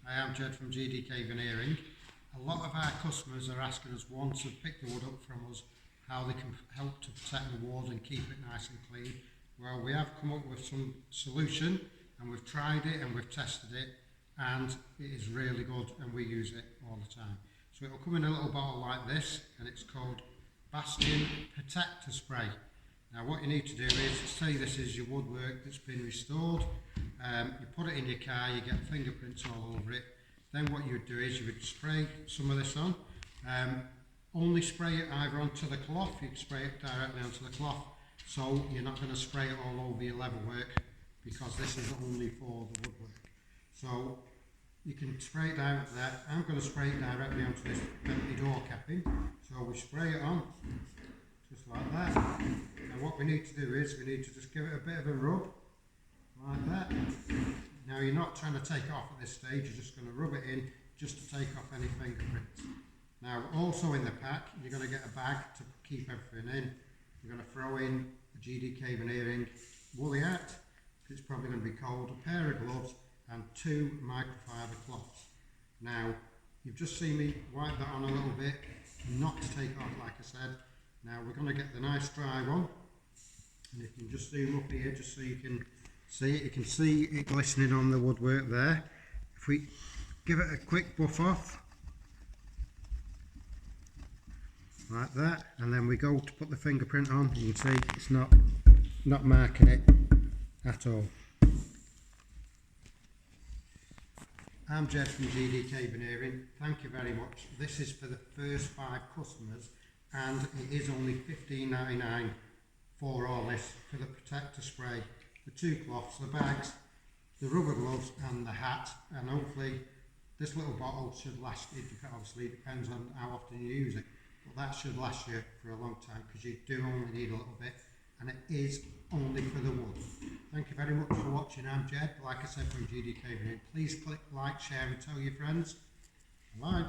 I am Jed from GDK Veneering. A lot of our customers are asking us, once they've picked the wood up from us, how they can help to protect the wood and keep it nice and clean. Well, we have come up with some solution, and we've tried it and we've tested it, and it is really good, and we use it all the time. So it will come in a little bottle like this, and it's called Bastion Protector Spray. Now what you need to do is, say this is your woodwork that's been restored, you put it in your car, you get fingerprints all over it. Then what you would do is you would spray some of this on. Only spray it either onto the cloth, you can spray it directly onto the cloth, so you're not going to spray it all over your level work, because this is only for the woodwork. So you can spray it directly there. I'm going to spray it directly onto this empty door capping. So we spray it on, just like that. And what we need to do is, we need to just give it a bit of a rub, like that. Now you're not trying to take it off at this stage, you're just going to rub it in, just to take off any fingerprints. Now also in the pack, you're going to get a bag to keep everything in. You're going to throw in a GDK Veneering woolly hat, because it's probably going to be cold, a pair of gloves, and 2 microfiber cloths. Now, you've just seen me wipe that on a little bit, not to take off like I said. Now we're going to get the nice dry one, and you can just zoom up here just so you can see it. You can see it glistening on the woodwork there. If we give it a quick buff off, like that, and then we go to put the fingerprint on, you can see it's not marking it at all. I'm Jed from GDK Veneering. Thank you very much. This is for the first 5 customers, and it is only $15.99 for all this, for the protector spray, the 2 cloths, the bags, the rubber gloves and the hat, and hopefully this little bottle should last. It obviously depends on how often you use it, but that should last you for a long time, because you do only need a little bit, and it is only for the wood. Thank you very much for watching. I'm Jed, like I said, from GDK Veneering. Please click like, share and tell your friends. Bye.